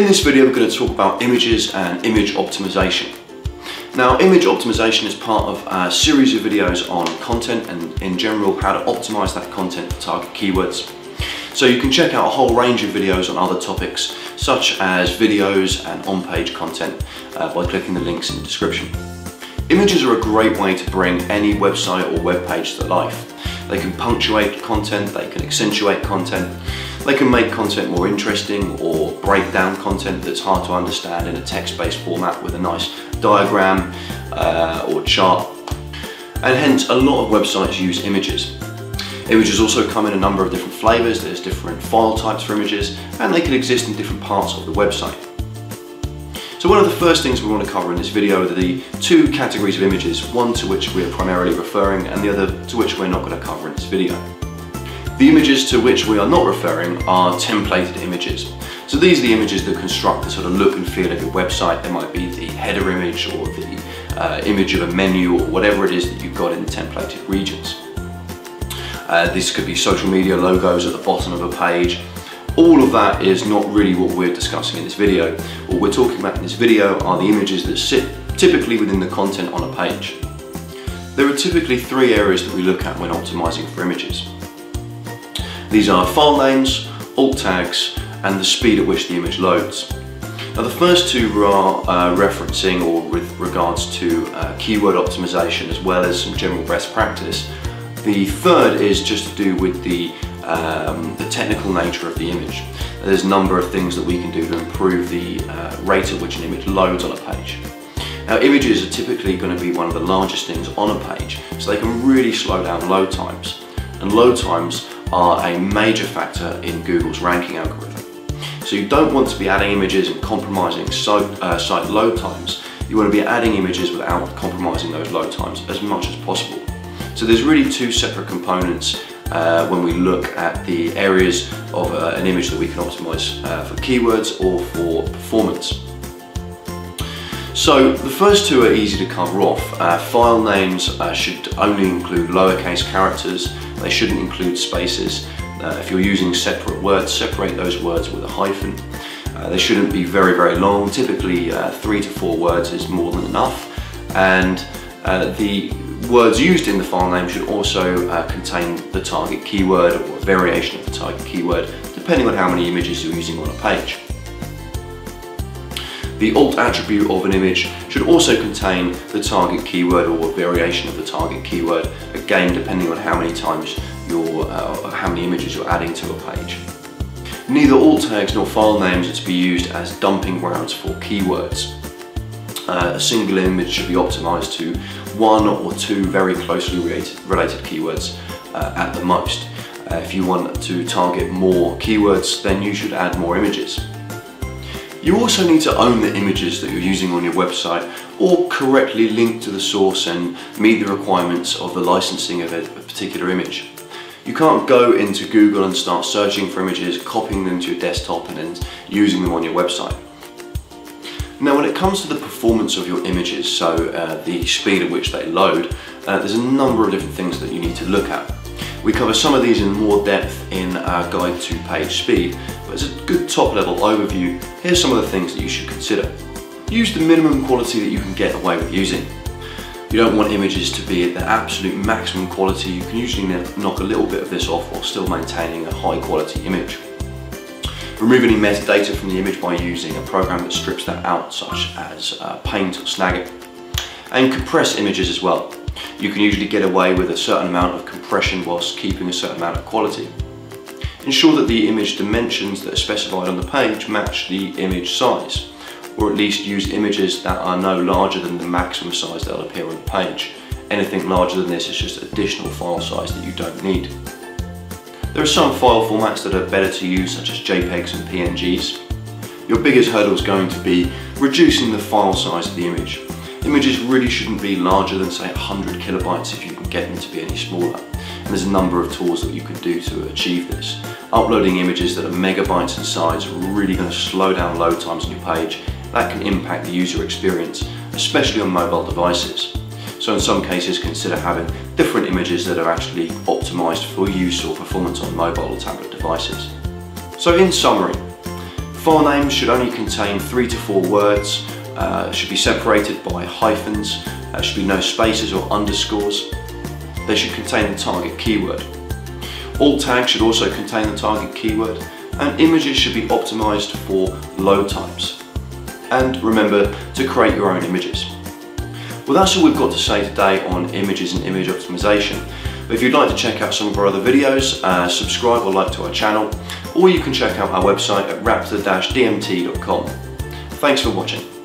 In this video we're going to talk about images and image optimization. Now, image optimization is part of a series of videos on content and in general how to optimize that content for target keywords. So you can check out a whole range of videos on other topics such as videos and on-page content by clicking the links in the description. Images are a great way to bring any website or web page to life. They can punctuate content, they can accentuate content, they can make content more interesting or break down content that's hard to understand in a text-based format with a nice diagram or chart. And hence a lot of websites use images. Images also come in a number of different flavors. There's different file types for images and they can exist in different parts of the website. So one of the first things we want to cover in this video are the two categories of images, one to which we are primarily referring and the other to which we're not going to cover in this video. The images to which we are not referring are templated images. So these are the images that construct the sort of look and feel of your website. They might be the header image or the image of a menu or whatever it is that you've got in the templated regions. This could be social media logos at the bottom of a page. All of that is not really what we're discussing in this video. What we're talking about in this video are the images that sit typically within the content on a page. There are typically three areas that we look at when optimizing for images. These are file names, alt tags, and the speed at which the image loads. Now the first two are referencing or with regards to keyword optimization as well as some general best practice. The third is just to do with the technical nature of the image. There's a number of things that we can do to improve the rate at which an image loads on a page. Now images are typically going to be one of the largest things on a page, so they can really slow down load times. And load times are a major factor in Google's ranking algorithm. So you don't want to be adding images and compromising site load times. You want to be adding images without compromising those load times as much as possible. So there's really two separate components when we look at the areas of an image that we can optimize for keywords or for performance. So the first two are easy to cover off. File names should only include lowercase characters. They shouldn't include spaces. If you're using separate words, separate those words with a hyphen. They shouldn't be very, very long. Typically 3 to 4 words is more than enough. And the words used in the file name should also contain the target keyword or a variation of the target keyword, depending on how many images you're using on a page. The alt attribute of an image should also contain the target keyword or a variation of the target keyword, again depending on how many times how many images you're adding to a page. Neither alt tags nor file names are to be used as dumping grounds for keywords. A single image should be optimized to 1 or 2 very closely related keywords at the most. If you want to target more keywords, then you should add more images. You also need to own the images that you're using on your website or correctly link to the source and meet the requirements of the licensing of a particular image. You can't go into Google and start searching for images, copying them to your desktop and then using them on your website. Now when it comes to the performance of your images, so the speed at which they load, there's a number of different things that you need to look at. We cover some of these in more depth in our guide to page speed, but as a good top level overview, here's some of the things that you should consider. Use the minimum quality that you can get away with using. You don't want images to be at the absolute maximum quality. You can usually knock a little bit of this off while still maintaining a high quality image. Remove any metadata from the image by using a program that strips that out, such as Paint or Snagit. And compress images as well. You can usually get away with a certain amount of compression whilst keeping a certain amount of quality. Ensure that the image dimensions that are specified on the page match the image size, or at least use images that are no larger than the maximum size that will appear on the page. Anything larger than this is just additional file size that you don't need. There are some file formats that are better to use, such as JPEGs and PNGs. Your biggest hurdle is going to be reducing the file size of the image. Images really shouldn't be larger than say 100 kilobytes if you can get them to be any smaller. And there's a number of tools that you can do to achieve this. Uploading images that are megabytes in size are really going to slow down load times on your page. That can impact the user experience, especially on mobile devices. So in some cases consider having different images that are actually optimized for use or performance on mobile or tablet devices. So in summary, File names should only contain 3 to 4 words, should be separated by hyphens, should be no spaces or underscores. They should contain the target keyword. Alt tags should also contain the target keyword, and images should be optimized for load times. And remember to create your own images. Well, that's all we've got to say today on images and image optimization. If you'd like to check out some of our other videos, subscribe or like to our channel, or you can check out our website at raptor-dmt.com. Thanks for watching.